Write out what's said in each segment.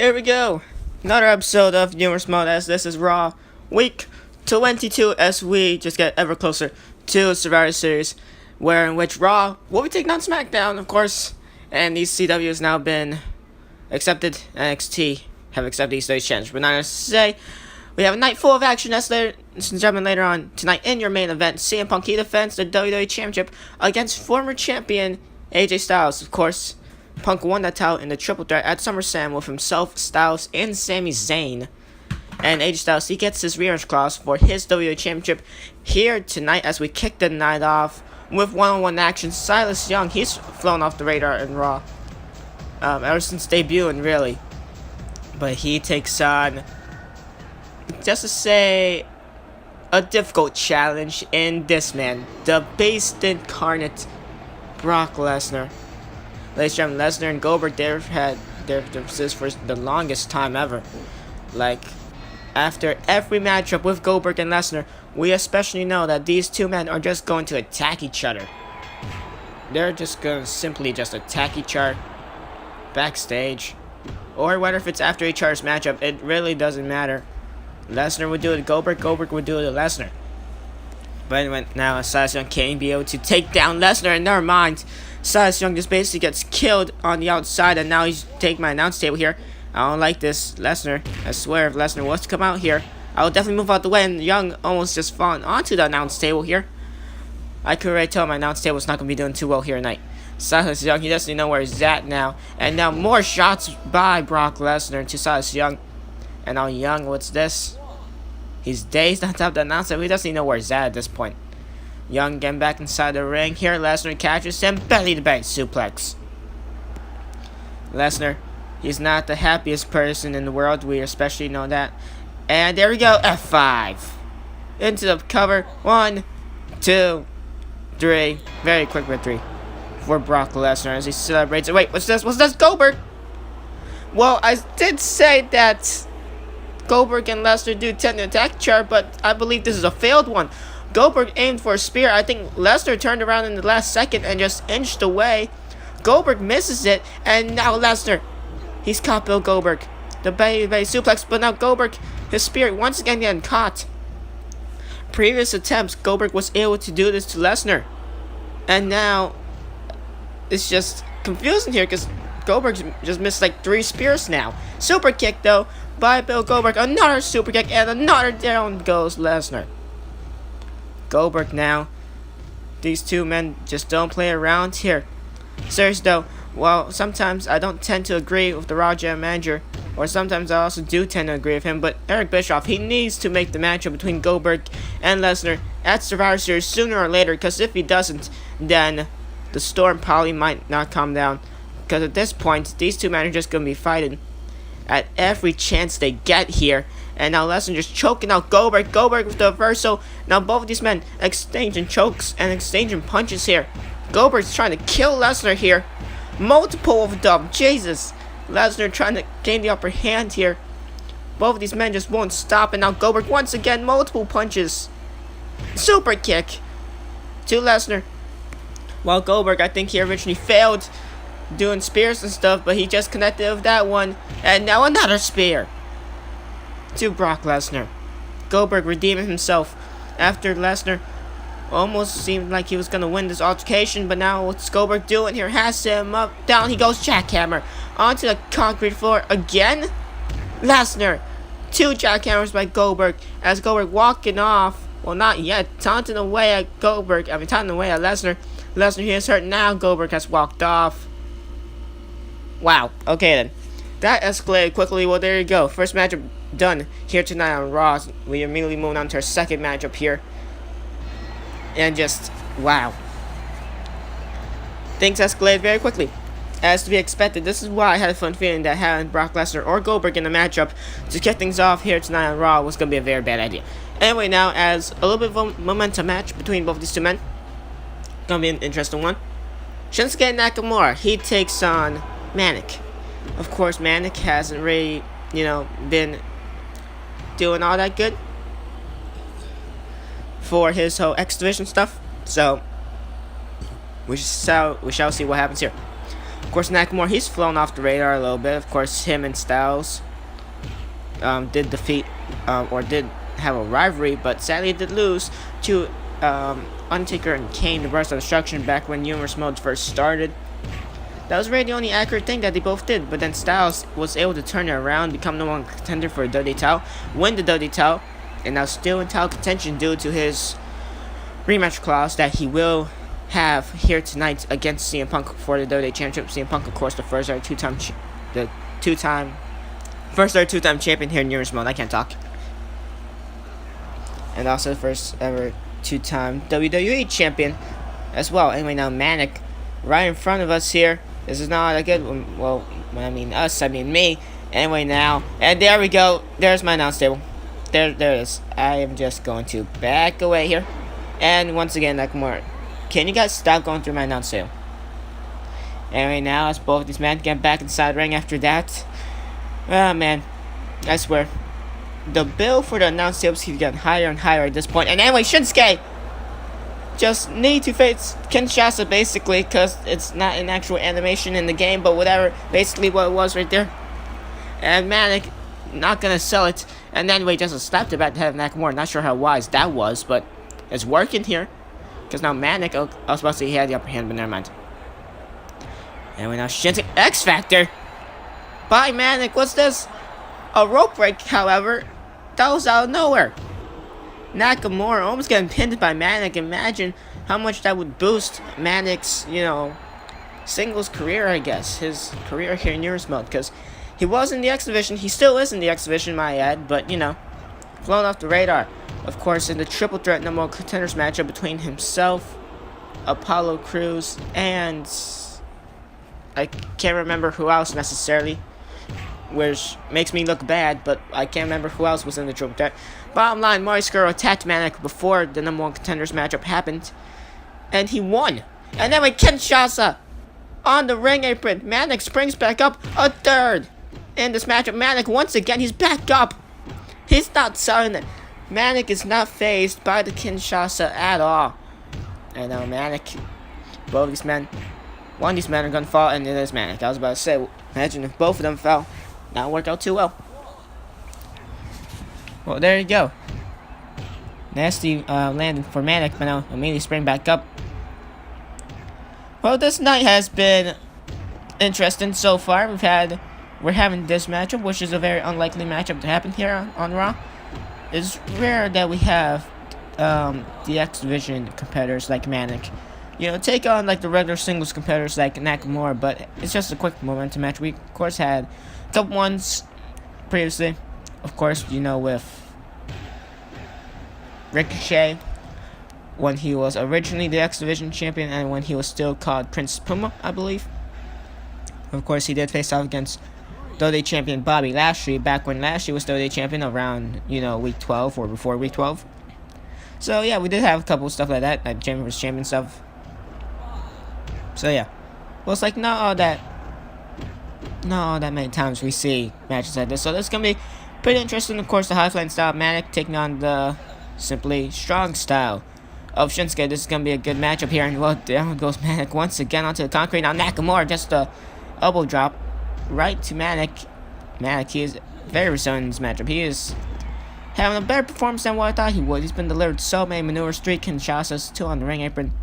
Here we go. Another episode of Numerous Mode as this is Raw Week 22 as we just get ever closer to Survivor Series, where in which Raw will be taking on SmackDown, of course, and ECW has now been accepted. NXT have accepted these days challenge. But not to say, we have a night full of action as ladies and gentlemen later on tonight in your main event. CM Punk, he defends the WWE Championship against former champion AJ Styles. Of course, Punk won that title in the triple threat at SummerSlam with himself, Styles, and Sami Zayn. And AJ Styles, he gets his rematch clause for his WWE Championship here tonight as we kick the night off with one-on-one action. Silas Young, he's flown off the radar in Raw ever since debuting, really. But he takes on, just to say, a difficult challenge in this man, the Beast Incarnate, Brock Lesnar. Ladies and gentlemen, Lesnar and Goldberg, they've had their differences for the longest time ever. Like, after every matchup with Goldberg and Lesnar, we especially know that these two men are just going to attack each other. They're just going to simply just attack each other backstage. Or whether if it's after each other's matchup, it really doesn't matter. Lesnar would do it to Goldberg, Goldberg would do it to Lesnar. But anyway, now Silas Young can't be able to take down Lesnar, and never mind. Silas Young just basically gets killed on the outside, and now he's taking my announce table here. I don't like this, Lesnar. I swear, if Lesnar was to come out here, I would definitely move out the way, and Young almost just falling onto the announce table here. I could already tell my announce table is not going to be doing too well here tonight. Silas Young, he doesn't know where he's at now. And now more shots by Brock Lesnar to Silas Young. And now Young, what's this? He's dazed on top of the announce table. He doesn't even know where he's at this point. Young getting back inside the ring here. Lesnar catches him. Belly-to-belly suplex. Lesnar, he's not the happiest person in the world. We especially know that. And there we go. F5. Into the cover. 1, 2, 3. Very quick victory for Brock Lesnar as he celebrates it. Wait, what's this? What's this? Goldberg. Well, I did say that Goldberg and Lesnar do tend to attack each other, but I believe this is a failed one. Goldberg aimed for a spear. I think Lesnar turned around in the last second and just inched away. Goldberg misses it, and now Lesnar, he's caught Bill Goldberg. The belly suplex, but now Goldberg, his spear once again getting caught. Previous attempts, Goldberg was able to do this to Lesnar. And now, it's just confusing here because Goldberg just missed like 3 spears now. Super kick though by Bill Goldberg. Another super kick, and another down goes Lesnar. Goldberg now. These two men just don't play around here. Seriously though, well, sometimes I don't tend to agree with the Raw General Manager, or sometimes I also do tend to agree with him, but Eric Bischoff, he needs to make the matchup between Goldberg and Lesnar at Survivor Series sooner or later, because if he doesn't, then the storm probably might not calm down, because at this point, these two men are just going to be fighting at every chance they get here. And now Lesnar just choking out Goldberg. Goldberg with the reversal. Now both of these men exchanging chokes and exchanging punches here. Goldberg's trying to kill Lesnar here. Multiple of them. Jesus. Lesnar trying to gain the upper hand here. Both of these men just won't stop. And now Goldberg once again. Multiple punches. Super kick to Lesnar. While Goldberg, I think he originally failed doing spears and stuff, but he just connected with that one. And now another spear to Brock Lesnar. Goldberg redeeming himself after Lesnar almost seemed like he was going to win this altercation, but now what's Goldberg doing here? Has him up, down he goes, jackhammer onto the concrete floor again. Lesnar, 2 jackhammers by Goldberg as Goldberg walking off. Well, not yet, taunting away at Goldberg. Taunting away at Lesnar. Lesnar, he is hurt now. Goldberg has walked off. Wow, okay then. That escalated quickly. Well, there you go. First matchup done here tonight on Raw. We immediately moving on to our second matchup here. And just, wow. Things escalated very quickly. As to be expected, this is why I had a fun feeling that having Brock Lesnar or Goldberg in the matchup to kick things off here tonight on Raw was going to be a very bad idea. Anyway, now, as a little bit of a momentum match between both these two men. Going to be an interesting one. Shinsuke Nakamura, he takes on Manik. Of course, Manik hasn't really, been doing all that good for his whole X Division stuff. So, we shall see what happens here. Of course, Nakamura, he's flown off the radar a little bit. Of course, him and Styles did defeat, or did have a rivalry, but sadly did lose to Undertaker and Kane, the Burst of Destruction, back when Universe Mode first started. That was really the only accurate thing that they both did, but then Styles was able to turn it around, become the one contender for the WWE title, win the WWE title, and now still in title contention due to his rematch clause that he will have here tonight against CM Punk for the WWE Championship. CM Punk, of course, the first ever two-time champion here in Universe Mode. I can't talk. And also the first ever two-time WWE champion as well. Anyway, now Manik right in front of us here. This is not a good one. Well, when I mean us, I mean me. Anyway, now, and there we go. There's my announce table. There it is. I am just going to back away here. And once again, Nakamura, can you guys stop going through my announce table? Anyway, now as both these men get back inside the ring after that. Oh, man. I swear. The bill for the announce tables keeps getting higher and higher at this point. And anyway, Shinsuke just need to face Kinshasa, basically, because it's not an actual animation in the game, but whatever, basically what it was right there. And Manik not gonna sell it, and then anyway, just a slap to back the head of Nakamura. Not sure how wise that was, but it's working here, because now Manik, I was about to say he had the upper hand, but never mind. And we now Shinsuke X Factor by Manik. What's this? A rope break, however, that was out of nowhere. Nakamura almost getting pinned by Manik. Imagine how much that would boost Manik's, singles career, I guess. His career here in Universe Mode. Because he was in the X Division. He still is in the X Division, my ad. But, flown off the radar. Of course, in the triple threat number one contenders matchup between himself, Apollo Crews, and I can't remember who else necessarily, which makes me look bad, but I can't remember who else was in the triple threat. Bottom line, Marty Scurll attacked Manik before the number one contenders matchup happened, and he won. And then with Kinshasa on the ring apron, Manik springs back up a third in this matchup. Manik, once again, he's back up. He's not selling it. Manik is not phased by the Kinshasa at all. And now Manik, both of these men, one of these men are going to fall, and it is Manik. I was about to say, imagine if both of them fell. Not worked out too well. Well, there you go. Nasty landing for Manik, but now immediately spring back up. Well, this night has been interesting so far. We're having this matchup, which is a very unlikely matchup to happen here on Raw. It's rare that we have the X Division competitors like Manik, take on like the regular singles competitors like Nakamura, but it's just a quick momentum match. We of course had a couple ones previously, of course, with Ricochet when he was originally the X Division champion and when he was still called Prince Puma, I believe. Of course, he did face off against WWE champion Bobby Lashley back when Lashley was WWE champion around, week 12 or before week 12. So yeah, we did have a couple of stuff like that, like champion vs. champion stuff. So yeah, well, it's like not all that many times we see matches like this. So this is gonna be pretty interesting. Of course, the high flying style of Manik taking on the simply strong style of Shinsuke. This is gonna be a good matchup here. And well, down goes Manik once again onto the concrete. Now Nakamura just a elbow drop right to Manik. Manik, he is very resilient in this matchup. He is having a better performance than what I thought he would. He's been delivered so many maneuvers, 3 Kinshasas, 2 on the ring apron,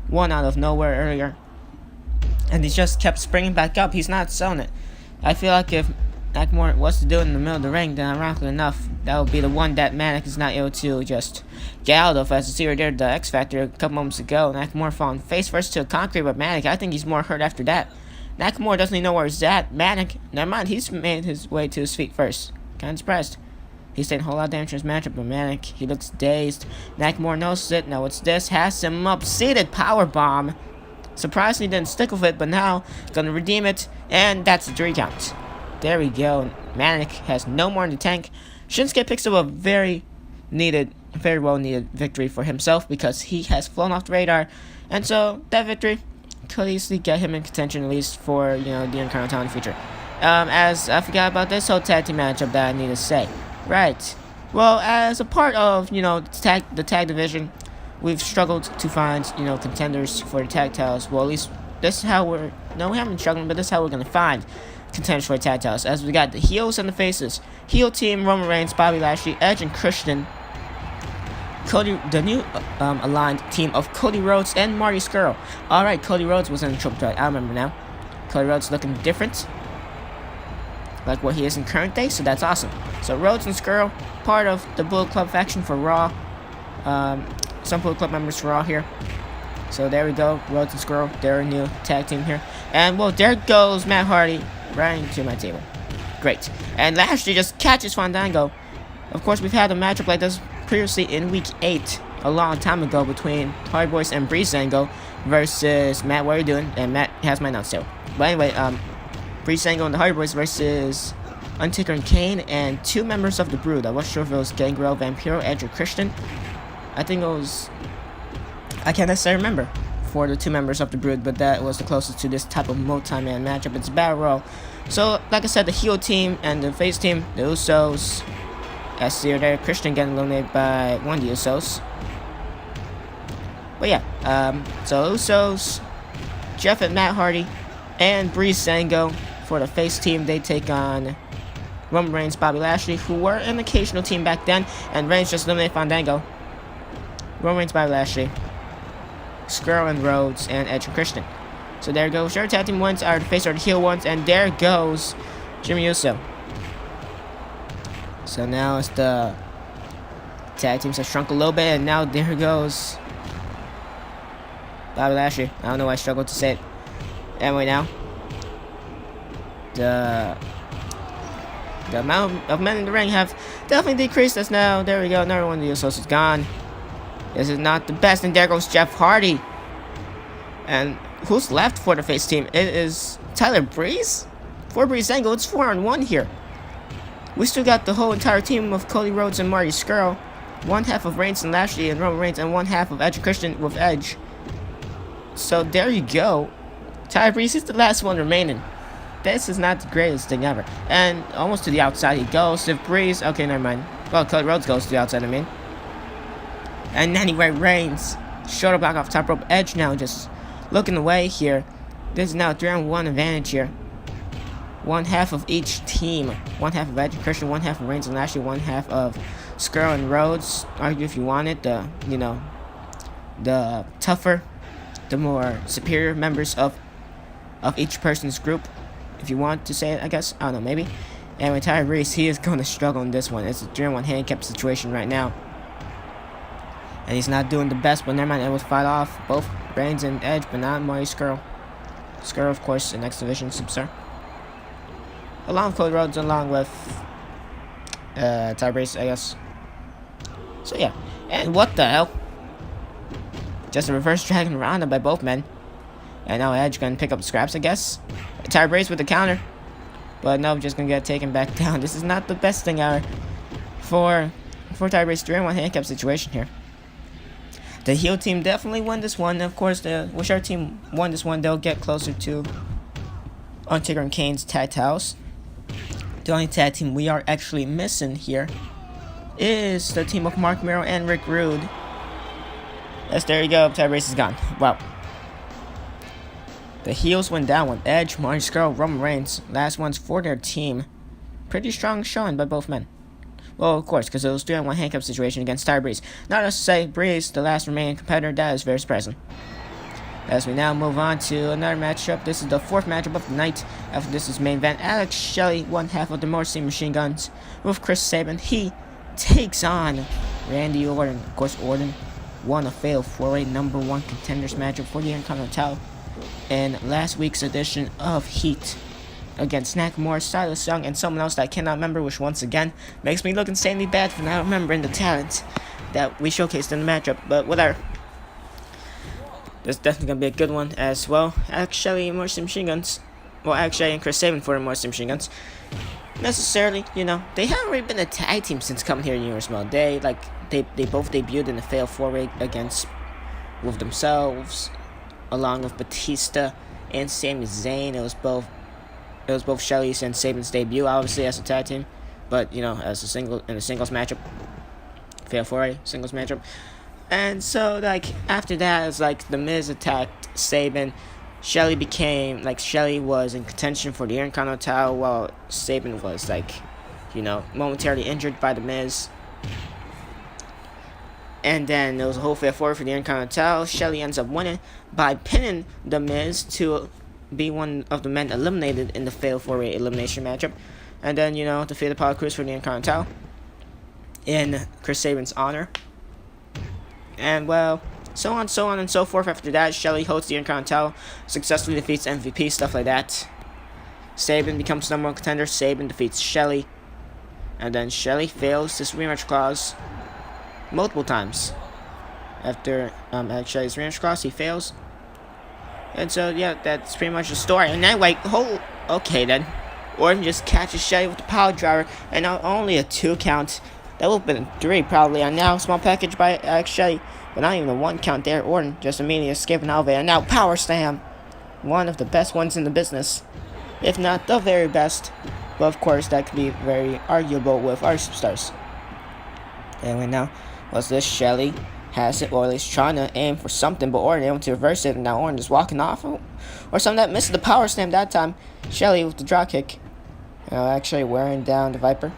1 out of nowhere earlier. And he just kept springing back up. He's not selling it. I feel like if Nakamura was to do it in the middle of the ring, then ironically enough, that would be the one that Manik is not able to just get out of. As you see right there, the X Factor a couple moments ago, Nakamura falling face first to the concrete, but Manik, I think he's more hurt after that. Nakamura doesn't even know where he's at. Manik, never mind, he's made his way to his feet first. Kind of surprised. He's taking a whole lot of damage in his matchup, but Manik, he looks dazed. Nakamura notices it. Now what's this? Has him up. Seated powerbomb. Surprisingly didn't stick with it, but now gonna redeem it, and that's a 3 count. There we go. Manik has no more in the tank. Shinsuke picks up a very well needed victory for himself because he has flown off the radar, and so that victory could easily get him in contention at least for the Intercontinental in the future. As I forgot about this whole tag team matchup that I need to say. Right. Well, as a part of the tag division, we've struggled to find contenders for the tag titles. Well, at least this is how we're, no, we haven't been struggling, but this is how we're gonna find contenders for tag titles. As we got the heels and the faces. Heel team: Roman Reigns, Bobby Lashley, Edge, and Christian. Cody, the new aligned team of Cody Rhodes and Marty Scurll. Alright, Cody Rhodes was in the triple threat, I remember now. Cody Rhodes looking different, like what he is in current day, so that's awesome. So Rhodes and Scurll, part of the Bullet Club faction for Raw. Some Bullet Club members for Raw here. So there we go, Rhodes and Scurll, they're a new tag team here. And well, there goes Matt Hardy right into my table. Great. And Lashley just catches Fandango. Of course, we've had a matchup like this previously in week 8, a long time ago, between Hardy Boys and Breezango versus Matt. What are you doing? And Matt has my notes too. But anyway, Breezango and the Hardy Boys versus Undertaker and Kane and 2 members of the Brood. I wasn't sure if it was Gangrel, Vampiro, Edge, or Christian. I think it was, I can't necessarily remember for the 2 members of the Brood, but that was the closest to this type of multi-man matchup. It's a battle royal. So, like I said, the heel team and the face team, the Usos, as see there, Christian getting eliminated by one of the Usos. But yeah, so Usos, Jeff and Matt Hardy, and Breezango for the face team. They take on Roman Reigns, Bobby Lashley, who were an occasional team back then, and Reigns just eliminated Fandango. Roman Reigns, Bobby Lashley, Scurll and Rhodes, and Edge and Christian. So there goes your tag team ones, are the face or the heel ones, and there goes Jimmy Uso. So now it's the tag teams have shrunk a little bit, and now there goes Bobby Lashley. I don't know why I struggled to say it. Anyway, now the amount of men in the ring have definitely decreased. As now, there we go, another one of the Usos is gone. This is not the best, and there goes Jeff Hardy. And who's left for the face team? It is Tyler Breeze for Breezango. It's 4-on-1 here. We still got the whole entire team of Cody Rhodes and Marty Scurll. One half of Reigns and Lashley and Roman Reigns, and one half of Edge and Christian with Edge. So there you go. Tyler Breeze is the last one remaining. This is not the greatest thing ever. And almost to the outside he goes. If Breeze, okay, never mind. Well, Cody Rhodes goes to the outside, I mean. And anyway, Reigns, shoulder block off top rope. Edge now just looking away here. This is now a 3-on-1 advantage here. One half of each team. One half of Edge and Christian, one half of Reigns and Lashley, one half of Scurll and Rhodes. Argue if you wanted, the tougher, the more superior members of each person's group. If you want to say it, I guess. I don't know, maybe. Anyway, Tyler Breeze, he is going to struggle in this one. It's a 3-on-1 handicap situation right now. And he's not doing the best, but never mind, it was fight off both Reigns and Edge, but not Marty Scurll. Scurll, of course, in X Division Superstar. Along with Cody Rhodes, along with Tyler Breeze, I guess. So yeah, and what the hell? Just a reverse dragon roundup by both men. And now Edge gonna pick up the scraps, I guess. Tyler Breeze with the counter. But no, just gonna get taken back down. This is not the best thing ever for Tyler Breeze. 3-on-1 handicap situation here. The heel team definitely won this one. Of course, the whichever team won this one, they'll get closer to Undertaker and Kane's tag titles. The only tag team we are actually missing here is the team of Mark Mero and Rick Rude. Yes, there you go. Tyler Breeze is gone. Wow. The heels went down with Edge, Marty Scurll, Roman Reigns. Last ones for their team. Pretty strong showing by both men. Well, of course, because it was 3-on-1 handcuff situation against Tyler Breeze. Not to say Breeze, the last remaining competitor, that is very surprising. As we now move on to another matchup. This is the 4th matchup of the night. After this is main event. Alex Shelley, one half of the Motor City Machine Guns, with Chris Sabin. He takes on Randy Orton. Of course, Orton won a fatal 4-way #1 contenders matchup for the Intercontinental in last week's edition of Heat against Nakamura, Silas Young, and someone else that I cannot remember, which once again makes me look insanely bad for not remembering the talent that we showcased in the matchup. But whatever. This is definitely going to be a good one as well. Alex Shelley and Motor City Machine Guns. Well, Alex Shelley and Chris Sabin for the Motor City Machine Guns. Necessarily, they haven't really been a tag team since coming here in Universe Mode. They both debuted in the fatal 4-way against with themselves, along with Batista and Sami Zayn. It was both Shelley's and Sabin's debut, obviously, as a tag team. But, as a singles matchup. Fatal 4-way singles matchup. And so, after that, it's The Miz attacked Sabin. Shelley became, like, Shelley was in contention for the intercontinental while Sabin was, like, you know, momentarily injured by The Miz. And then there was a whole fair forward for the intercontinental. Shelley ends up winning by pinning The Miz to be one of the men eliminated in the fatal four-way elimination matchup. And then, you know, defeated Apollo Crews for the intercontinental in Chris Sabin's honor. And, well, so on and so forth. After that, Shelley holds the intercontinental, successfully defeats MVP, stuff like that. Sabin becomes number one contender. Sabin defeats Shelley. And then Shelley fails this rematch clause multiple times. After Shelley's rematch clause, he fails. And so, yeah, that's pretty much the story. And anyway, okay then. Orton just catches Shelley with the power driver, and not only a 2 count. That would have been a 3 probably. And now small package by Shelley, but not even a 1 count there. Orton just immediately escaping elevator. And now power slam, one of the best ones in the business, if not the very best. But of course, that could be very arguable with our superstars. Anyway, now what's this? Shelley has it, or at least trying to aim for something, but Orton able to reverse it, and now Orton is walking off, or something that misses the power slam that time. Shelley with the drop kick, actually wearing down the Viper.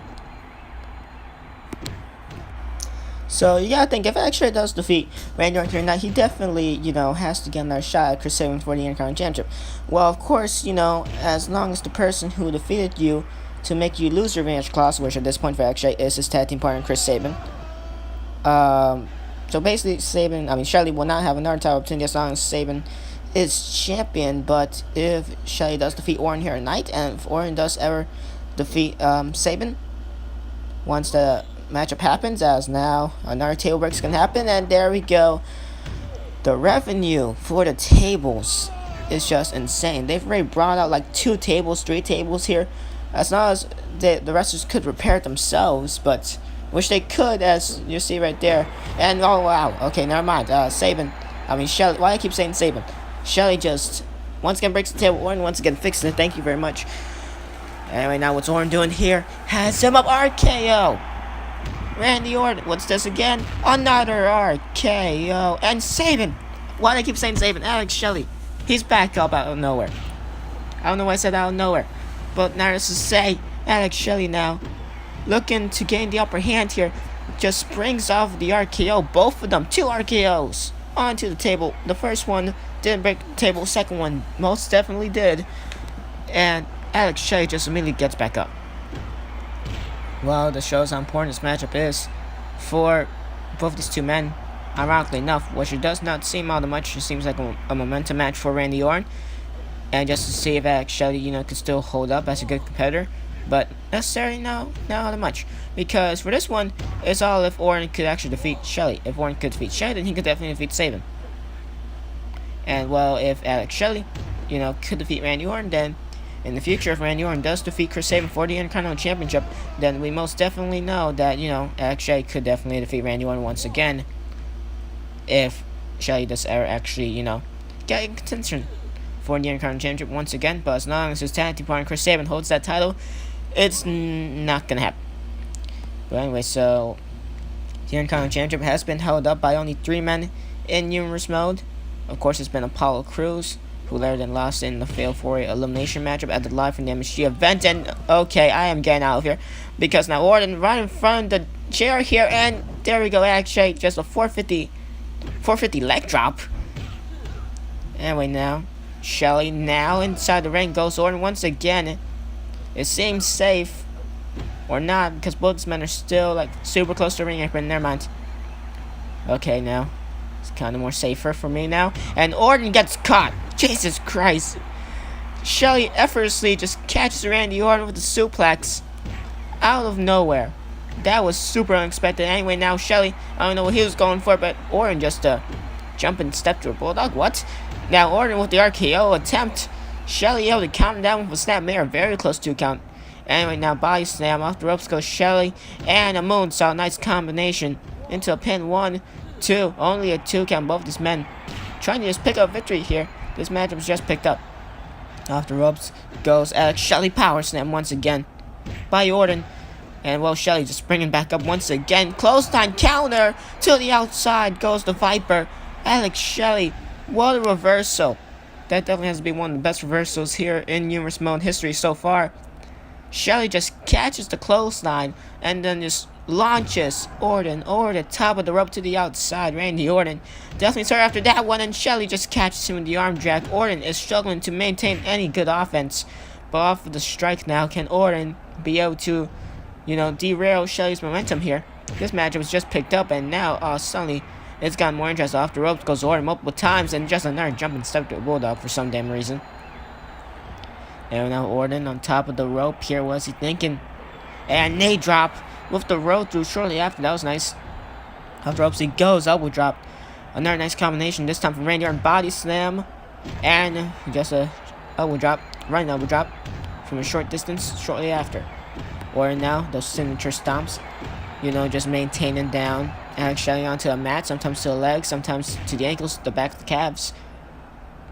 So you gotta think, if Shelley does defeat Randy Orton tonight, he definitely, you know, has to get another shot at Chris Sabin for the Intercontinental Championship. Well, of course, you know, as long as the person who defeated you to make you lose your rematch clause, which at this point for Shelley is his tag team partner Chris Sabin. So basically, Shelley will not have another title opportunity as long as Sabin is champion. But if Shelley does defeat Orton here tonight, and if Orton does ever defeat Sabin, once the matchup happens, as now another table break is going to happen, and there we go. The revenue for the tables is just insane. They've already brought out like 2 tables, 3 tables here, as long as the wrestlers could repair it themselves, but which they could, as you see right there. And oh wow, okay, never mind. Shelley, why I keep saying Sabin? Shelley just once again breaks the table. Orton once again fixes it. Thank you very much. Anyway, now what's Orton doing here? Has him up RKO. Randy Orton, what's this again? Another RKO. And Sabin. Why do I keep saying Sabin? Alex Shelley. He's back up out of nowhere. I don't know why I said out of nowhere. But needless to say, Alex Shelley now looking to gain the upper hand here. Just springs off the RKO. Both of them. 2 RKOs onto the table. The first one didn't break the table. Second one most definitely did. And Alex Shelley just immediately gets back up. Well, this shows how important this matchup is for both these 2 men. Ironically enough, which it does not seem all that much. It seems like a momentum match for Randy Orton. And just to see if Alex Shelley, you know, could still hold up as a good competitor. But necessarily, no, not all that much. Because for this one, it's all if Orton could actually defeat Shelley. If Orton could defeat Shelley, then he could definitely defeat Sabin. And, well, if Alex Shelley, you know, could defeat Randy Orton, then in the future, if Randy Orton does defeat Chris Sabin for the Intercontinental Championship, then we most definitely know that, you know, Alex Shelley could definitely defeat Randy Orton once again. If Shelley does ever actually, you know, get in contention for the Intercontinental Championship once again. But as long as his tag team partner Chris Sabin holds that title, it's not gonna happen. But anyway, so the Intercontinental Championship has been held up by only 3 men in numerous mode. Of course, it's been Apollo Crews, who later then lost in the fatal 4-way elimination matchup at the Live from the MSG event. And okay, I am getting out of here because now Orton right in front of the chair here, and there we go. Actually, just a 450 leg drop. Anyway, now Shelley now inside the ring goes Orton once again. It seems safe or not because both these men are still like super close to the ring apron. Never mind. Okay, now it's kind of more safer for me now, and Orton gets caught. Jesus Christ. Shelley effortlessly just catches Randy Orton with a suplex out of nowhere. That was super unexpected. Anyway, now Shelley, I don't know what he was going for, but Orton just jump and step to a bulldog. What? Now Orton with the RKO attempt. Shelley able to count him down with a snapmare, very close to a count. Anyway, now body slam off the ropes goes Shelley, and a moonsault. Nice combination into a pin. 1, 2, only a 2 count. Both these men trying to just pick up victory here. This matchup was just picked up. Off the ropes goes Alex Shelley, power slam once again by Orton. And well, Shelley just bringing back up once again. Close time counter to the outside goes the Viper. Alex Shelley, what a reversal. That definitely has to be one of the best reversals here in Universe Mode history so far. Shelley just catches the clothesline and then just launches Orton over the top of the rope to the outside. Randy Orton definitely sorry after that one, and Shelley just catches him with the arm drag. Orton is struggling to maintain any good offense, but off of the strike now, can Orton be able to, derail Shelley's momentum here? This matchup was just picked up, and now suddenly it's gotten more interest. Off the ropes goes Orton multiple times, and just another jumping step to a bulldog for some damn reason. And now Orton on top of the rope here. What's he thinking? And knee drop with the roll through shortly after. That was nice. Off the ropes he goes. Elbow drop. Another nice combination. This time from Randy Orton. Body slam. And just a elbow drop. Running elbow drop from a short distance shortly after. Orton now. Those signature stomps. Just maintaining down. And Shelley onto a mat. Sometimes to the legs. Sometimes to the ankles. The back of the calves.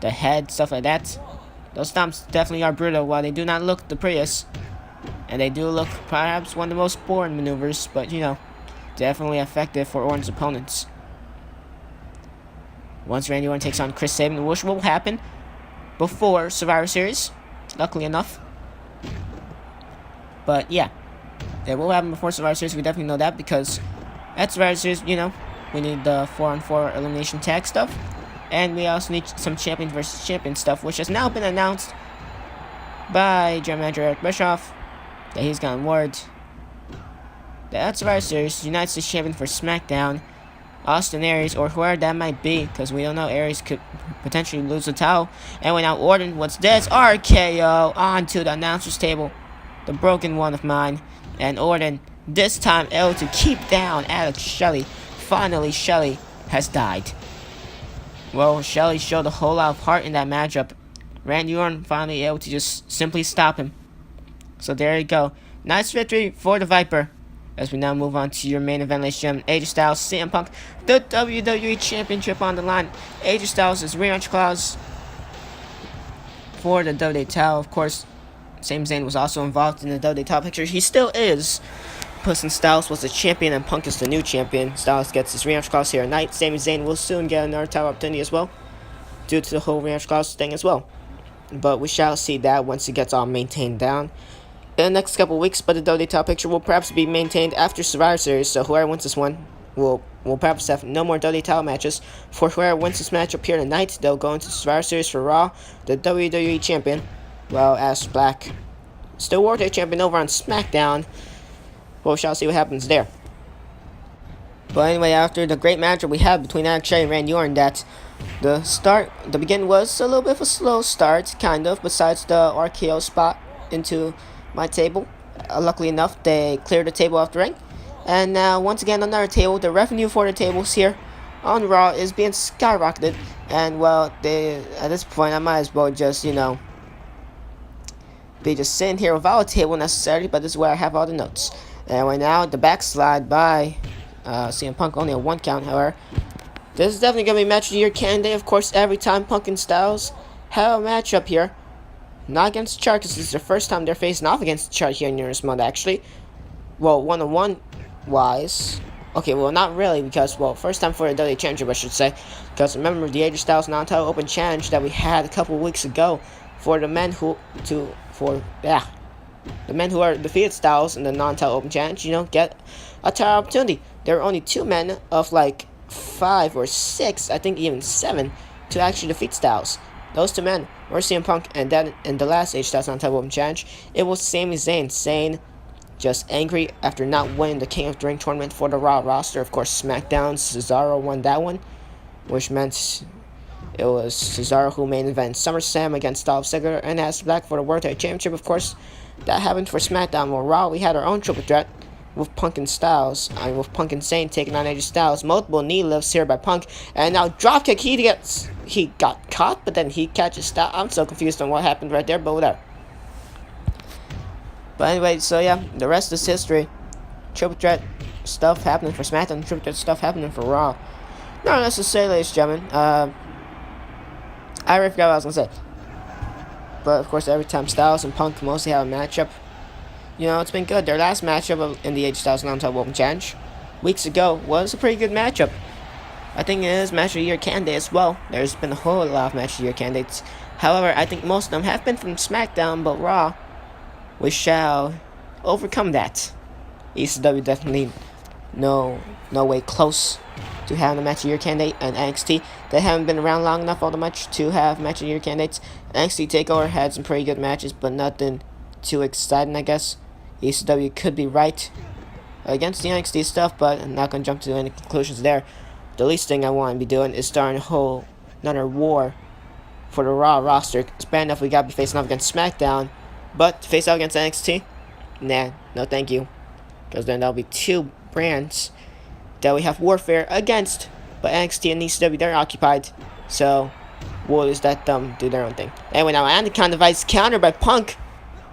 The head. Stuff like that. Those stomps definitely are brutal, while they do not look the prettiest. And they do look perhaps one of the most boring maneuvers, but definitely effective for Orton's opponents. Once Randy Orton takes on Chris Sabin, which will happen before Survivor Series, luckily enough. But yeah, it will happen before Survivor Series. We definitely know that, because at Survivor Series, we need the 4-on-4 elimination tag stuff. And we also need some champion versus champion stuff, which has now been announced by General Manager Eric Bischoff that he's gotten word that at Survivor Series, United States Champion for SmackDown, Austin Aries, or whoever that might be, because we don't know, Aries could potentially lose the title. And without Orton, what's this? RKO onto the announcer's table, the broken one of mine. And Orton, this time able to keep down Alex Shelley. Finally, Shelley has died. Well, Shelley showed a whole lot of heart in that matchup. Randy Orton finally able to just simply stop him. So there you go. Nice victory for the Viper. As we now move on to your main event, ladies and gentlemen, AJ Styles, CM Punk, the WWE Championship on the line. AJ Styles' rematch clause for the WWE title. Of course, Sami Zayn was also involved in the WWE title picture. He still is. Since Styles was the champion and Punk is the new champion, Styles gets his rematch clause here tonight. Sami Zayn will soon get another title opportunity as well, due to the whole rematch clause thing as well. But we shall see that once it gets all maintained down in the next couple weeks. But the WWE title picture will perhaps be maintained after Survivor Series, so whoever wins this one will perhaps have no more WWE title matches. For whoever wins this matchup here tonight, they'll go into Survivor Series for Raw, the WWE champion, well, as Black, still World Heavyweight champion over on SmackDown. Well, we shall see what happens there. But anyway, after the great matchup we had between Alex Shelley and Randy Orton, that the beginning was a little bit of a slow start, kind of, besides the RKO spot into my table. Luckily enough, they cleared the table off the ring. And now, once again, another table. The revenue for the tables here on Raw is being skyrocketed. And, well, at this point, I might as well just, be just sitting here without a table necessarily, but this is where I have all the notes. And right now, the backslide by CM Punk, only a 1 count, however. This is definitely going to be match of the year candidate. Of course, every time Punk and Styles have a matchup here. Not against Chart, because this is the first time they're facing off against Chart here in Universe Mode, actually. Well, one-on-one wise. Okay, well, not really, because, well, first time for the WWE Championship, I should say. Because remember the AJ Styles non-title open challenge that we had a couple weeks ago for the men who are defeated Styles in the non-title open challenge, get a title opportunity. There are only 2 men of like 5 or 6, I think even 7, to actually defeat Styles. Those 2 men were CM Punk, and then in the last AJ Styles non-title open challenge, it was Sami Zayn. Zayn just angry after not winning the King of the Ring tournament for the Raw roster. Of course, SmackDown, Cesaro won that one, which meant it was Cesaro who main event SummerSlam against Dolph Ziggler and Aleister Black for the World Heavyweight Championship. Of course, that happened for SmackDown. Well, Raw, we had our own triple threat with Punk and Styles. With Punk and Zayn taking on AJ Styles. Multiple knee lifts here by Punk, and now dropkick. He got caught, but then he catches Styles. I'm so confused on what happened right there, but whatever. But anyway, so yeah, the rest is history. Triple threat stuff happening for SmackDown. Triple threat stuff happening for Raw. Not necessarily, ladies and gentlemen. I already forgot what I was going to say. But, of course, every time Styles and Punk mostly have a matchup, it's been good. Their last matchup in the AJ Styles non-title open challenge weeks ago was a pretty good matchup. I think it is match of the year candidate as well. There's been a whole lot of match of the year candidates. However, I think most of them have been from SmackDown, but Raw, we shall overcome that. ECW definitely no way close to having a match of the year candidate, and NXT, they haven't been around long enough all the much to have match of the year candidates. NXT TakeOver had some pretty good matches, but nothing too exciting, I guess. ECW could be right against the NXT stuff, but I'm not going to jump to any conclusions there. The least thing I want to be doing is starting a whole another war for the Raw roster. It's bad enough we got to be facing off against SmackDown, but to face off against NXT? Nah, no thank you. Because then that'll be two brands that we have warfare against. But NXT and ECW, they're occupied. So, we'll just let them do their own thing. Anyway, now Anaconda device countered by Punk.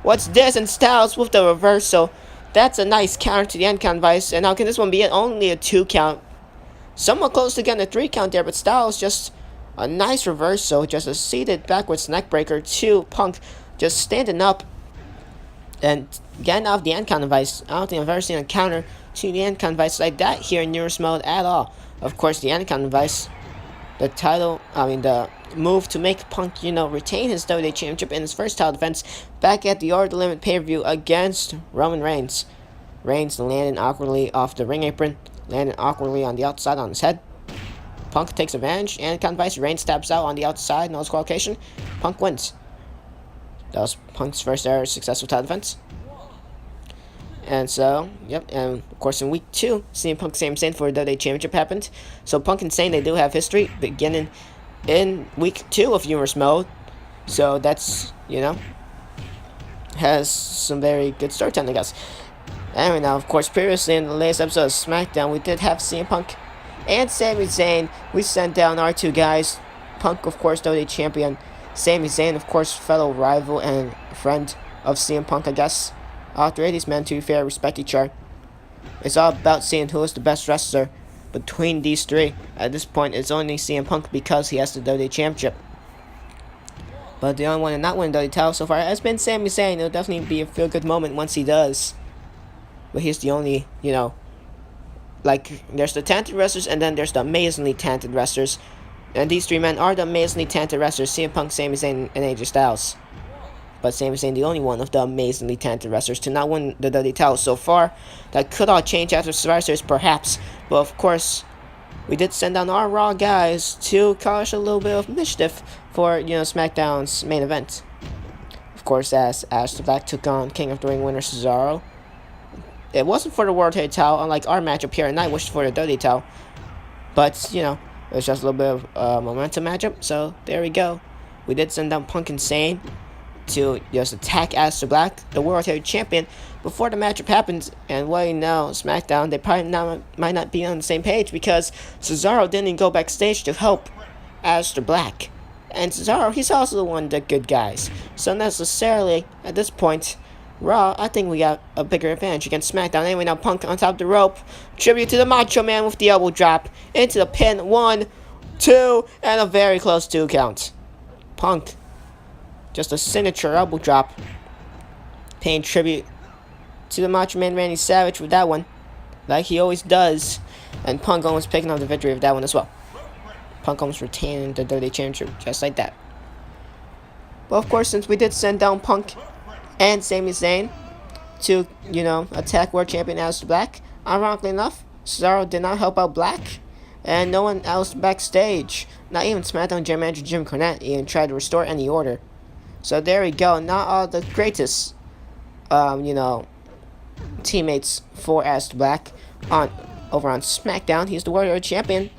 What's this? And Styles with the reversal. That's a nice counter to the Anaconda device. And now can this one be only a 2 count? Somewhat close to getting a 3 count there, but Styles just a nice reversal. Just a seated backwards neckbreaker to Punk. Just standing up and getting off the Anaconda device. I don't think I've ever seen a counter to the Anaconda device like that here in Nearest Mode at all. Of course, the Anaconda device, the move to make Punk, retain his WWE Championship in his first title defense back at the Art of the Limit pay-per-view against Roman Reigns. Reigns landing awkwardly off the ring apron, landing awkwardly on the outside on his head. Punk takes advantage, Anaconda device, Reigns stabs out on the outside, no disqualification. Punk wins. That was Punk's first ever successful title defense. And so, yep, and of course in week 2, CM Punk Sami Zayn for the WWE Championship happened. So Punk and Zayn, they do have history beginning in week 2 of Humorous Mode. So that's, has some very good storytelling, I guess. Anyway, now, of course, previously in the latest episode of SmackDown, we did have CM Punk and Sami Zayn. We sent down our 2 guys. Punk, of course, WWE Champion. Sami Zayn, of course, fellow rival and friend of CM Punk, I guess. All 3 of these men, to be fair, respect each other. It's all about seeing who is the best wrestler between these 3. At this point, it's only CM Punk because he has the WWE Championship. But the only one to not win the WWE title so far has been Sami Zayn. It'll definitely be a feel-good moment once he does. But he's the only, there's the talented wrestlers and then there's the amazingly talented wrestlers. And these 3 men are the amazingly talented wrestlers, CM Punk, Sami Zayn, and AJ Styles. But Sami Zayn, the only one of the amazingly talented wrestlers to not win the WWE title so far. That could all change after Survivor Series, perhaps. But of course, we did send down our Raw guys to cause a little bit of mischief for, SmackDown's main event. Of course, as Aleister Black took on King of the Ring winner Cesaro. It wasn't for the World Heavyweight title, unlike our matchup here tonight, which is for the WWE title. But, it was just a little bit of a momentum matchup. So, there we go. We did send down Punk and Zayn to just attack Aleister Black, the World Heavyweight Champion, before the matchup happens. And SmackDown, they probably might not be on the same page because Cesaro didn't go backstage to help Aleister Black. And Cesaro, he's also one of the good guys. So necessarily, at this point, Raw, I think we got a bigger advantage against SmackDown. Anyway, now Punk on top of the rope. Tribute to the Macho Man with the elbow drop into the pin. 1, 2, and a very close 2 count. Punk, just a signature elbow drop. Paying tribute to the Macho Man Randy Savage with that one, like he always does. And Punk almost picking up the victory with that one as well. Punk almost retaining the WWE Championship just like that. Well, of course, since we did send down Punk and Sami Zayn to, attack World Champion Aleister Black, ironically enough, Cesaro did not help out Black, and no one else backstage, not even SmackDown General Manager Jim Cornette, even tried to restore any order. So there we go, not all the greatest, teammates for Aleister Black over on SmackDown. He's the World Champion.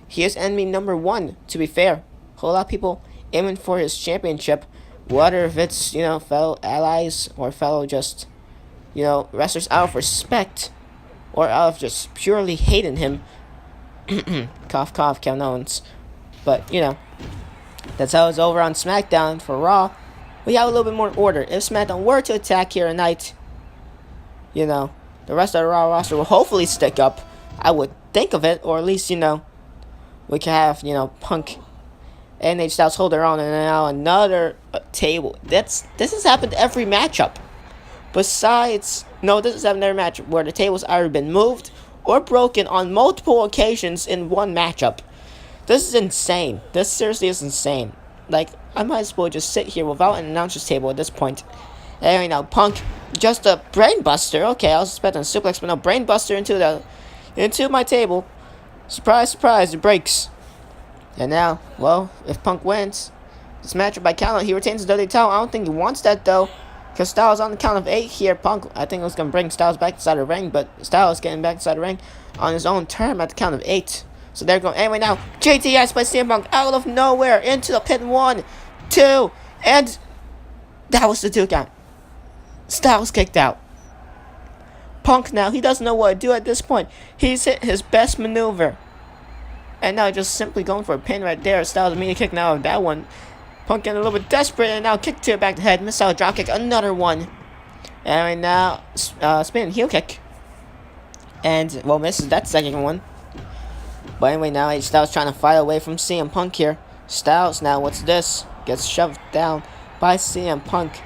He is enemy number 1, to be fair. A whole lot of people aiming for his championship, whether if it's, fellow allies or fellow just, wrestlers out of respect or out of just purely hating him. Cough, cough, Kevin Owens. But, that's how it's over on SmackDown. For Raw, we have a little bit more order. If SmackDown were to attack here tonight, the rest of the Raw roster will hopefully stick up. I would think of it, or at least, we can have, Punk and AJ Styles hold their own, and now another table. This has happened every matchup. Besides, no, this has happened every matchup where the table's either been moved or broken on multiple occasions in one matchup. This is insane. This seriously is insane. Like, I might as well just sit here without an announcer's table at this point. Anyway, now Punk, just a brain buster. Okay, I was expecting a suplex, but no, brain buster into my table. Surprise, surprise, it breaks. And now, well, if Punk wins this matchup by count, he retains the WWE title. I don't think he wants that though, because Styles on the count of 8 here. Punk, I think, was gonna bring Styles back inside the ring, but Styles getting back inside the ring on his own term at the count of 8. So they're going. Anyway, now JTS by CM Punk out of nowhere into the pin. 1, 2, and that was the 2 count. Styles kicked out. Punk now, he doesn't know what to do at this point. He's hit his best maneuver. And now just simply going for a pin right there. Styles immediately kicking out of that one. Punk getting a little bit desperate and now kick to the back of the head. Missile drop kick, another one. And right now, spinning heel kick. And, well, misses that second one. But anyway, now AJ Styles trying to fight away from CM Punk here. Styles now, what's this? Gets shoved down by CM Punk.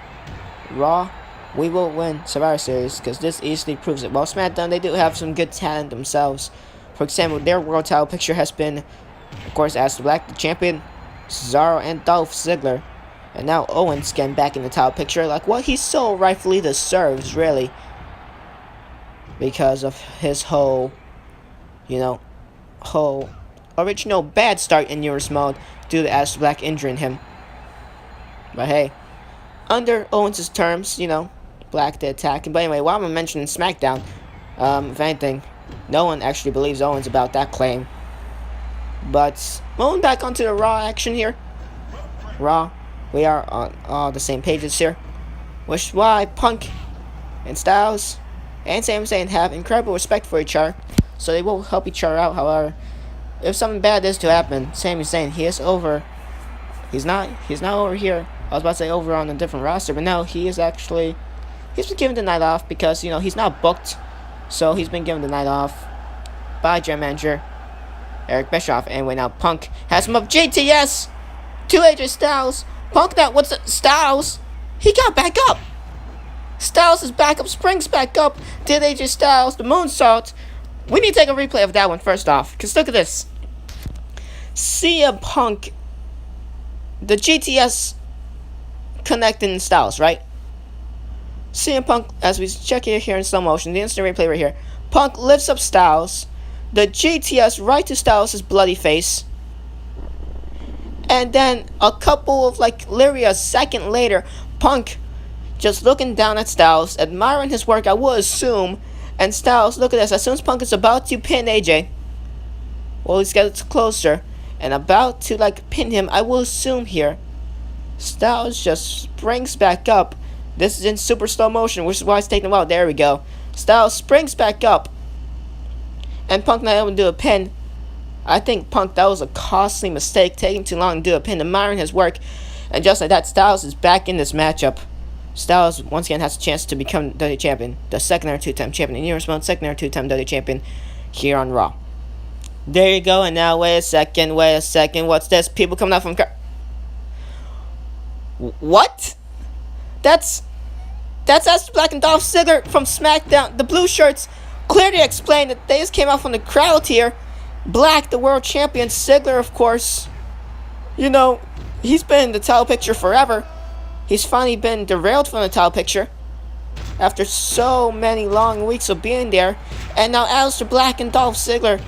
Raw, we will win Survivor Series because this easily proves it. Well, SmackDown, they do have some good talent themselves. For example, their world title picture has been, of course, Aleister Black, the champion, Cesaro, and Dolph Ziggler. And now Owens getting back in the title picture, like what he so rightfully deserves, really. Because of his whole original bad start in Euros mode due to Aleister Black injuring him. But hey, under Owens' terms, Black did attack him. But anyway, while I'm mentioning SmackDown, if anything, no one actually believes Owens about that claim. But moving back onto the Raw action here. Raw, we are on all the same pages here. Which is why Punk and Styles and Sami Zayn have incredible respect for each other. So they will help each other out. However, if something bad is to happen, Sami Zayn, he is over. He's not over here. I was about to say over on a different roster, but no, he's been given the night off because, he's not booked. So he's been given the night off by general manager Eric Bischoff. Anyway, now Punk has him up. JTS to AJ Styles. Punk now, what's it? Styles? He got back up. Styles is back up, springs back up. Did AJ Styles the moonsault? We need to take a replay of that one first off. Because look at this. CM Punk, the GTS connecting Styles, right? CM Punk, as we check it here in slow motion, the instant replay right here. Punk lifts up Styles. The GTS right to Styles' bloody face. And then a couple of literally a second later, Punk just looking down at Styles, admiring his work, I would assume. And Styles, look at this, as soon as Punk is about to pin AJ, well, he's getting closer, and about to pin him, I will assume here, Styles just springs back up. This is in super slow motion, which is why it's taking a while. There we go. Styles springs back up. And Punk not able to do a pin. I think Punk, that was a costly mistake, taking too long to do a pin, admiring his work. And just like that, Styles is back in this matchup. Styles, once again, has a chance to become WWE Champion. The second or two-time champion in Euros mode, second or two-time WWE Champion here on Raw. There you go, and now, wait a second, what's this? People coming out from... What? That's Aleister Black and Dolph Ziggler from SmackDown. The blue shirts clearly explain that they just came out from the crowd here. Black, the world champion. Ziggler, of course, he's been in the title picture forever. He's finally been derailed from the title picture after so many long weeks of being there. And now Aleister Black and Dolph Ziggler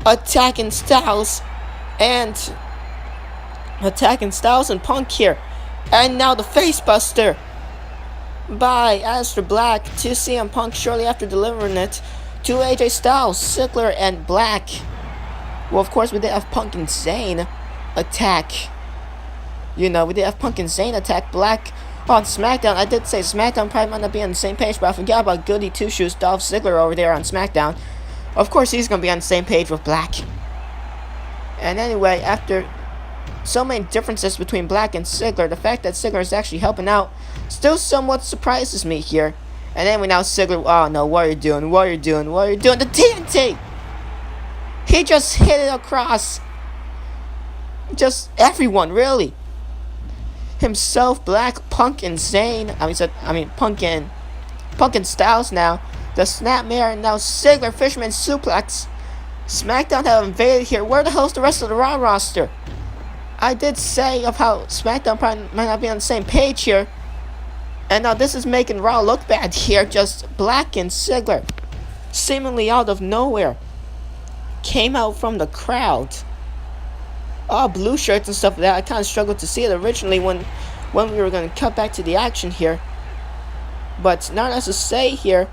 attacking Styles and Punk here. And now the face buster by Aleister Black to CM Punk shortly after delivering it to AJ Styles, Ziggler, and Black. Well, of course, we did have Punk and Zayn attack. We did have Punk and Zayn attack Black on SmackDown. I did say SmackDown probably might not be on the same page, but I forgot about Goody Two Shoes Dolph Ziggler over there on SmackDown. Of course, he's going to be on the same page with Black. And anyway, after so many differences between Black and Ziggler, the fact that Ziggler is actually helping out still somewhat surprises me here. And then we now Ziggler, oh no, what are you doing? The TNT! He just hit it across. Just everyone, really. Himself, Black, Punk, and Zayn. Punk and Styles now. The snapmare, and now Ziggler, Fisherman suplex. SmackDown have invaded here. Where the hell's the rest of the Raw roster? I did say of how SmackDown probably might not be on the same page here. And now this is making Raw look bad here. Just Black and Ziggler, seemingly out of nowhere, came out from the crowd. All blue shirts and stuff like that. I kind of struggled to see it originally when we were going to cut back to the action here. But not as to say here,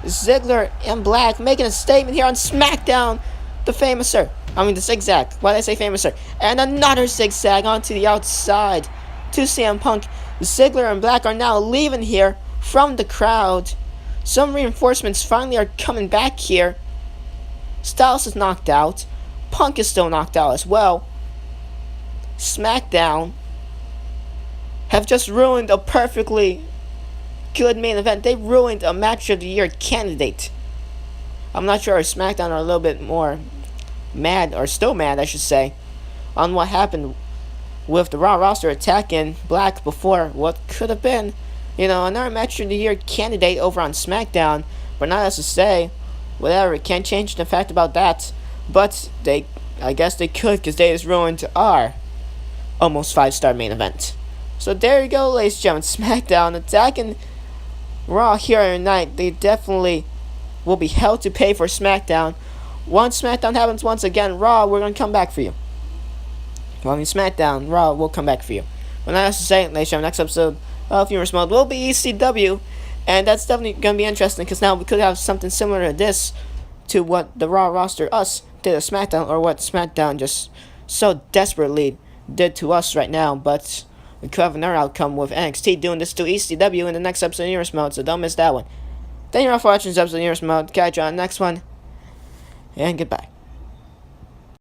Ziggler and Black making a statement here on SmackDown. The the zigzag. Why did I say famouser? And another zigzag onto the outside to CM Punk. Ziggler and Black are now leaving here from the crowd. Some reinforcements finally are coming back here. Styles is knocked out. Punk is still knocked out as well. SmackDown have just ruined a perfectly good main event. They ruined a match of the year candidate. I'm not sure if SmackDown are a little bit more mad, or still mad I should say, on what happened with the Raw roster attacking Black before what could have been, another match of the year candidate over on SmackDown. But not as to say, whatever, it can't change the fact about that. But I guess they could, because they just ruined our almost 5-star main event. So there you go, ladies and gentlemen. SmackDown attacking Raw here tonight. They definitely will be held to pay for SmackDown. Once SmackDown happens once again, Raw, we're going to come back for you. SmackDown, Raw will come back for you. But not as to say, ladies and gentlemen, next episode of Humorous Mode will be ECW. And that's definitely going to be interesting, because now we could have something similar to this, to what the Raw roster us did to SmackDown, or what SmackDown just so desperately did to us right now. But we could have another outcome with NXT doing this to ECW in the next episode of Humorous Mode, so don't miss that one. Thank you all for watching this episode of Humorous Mode. Catch you on the next one, and goodbye.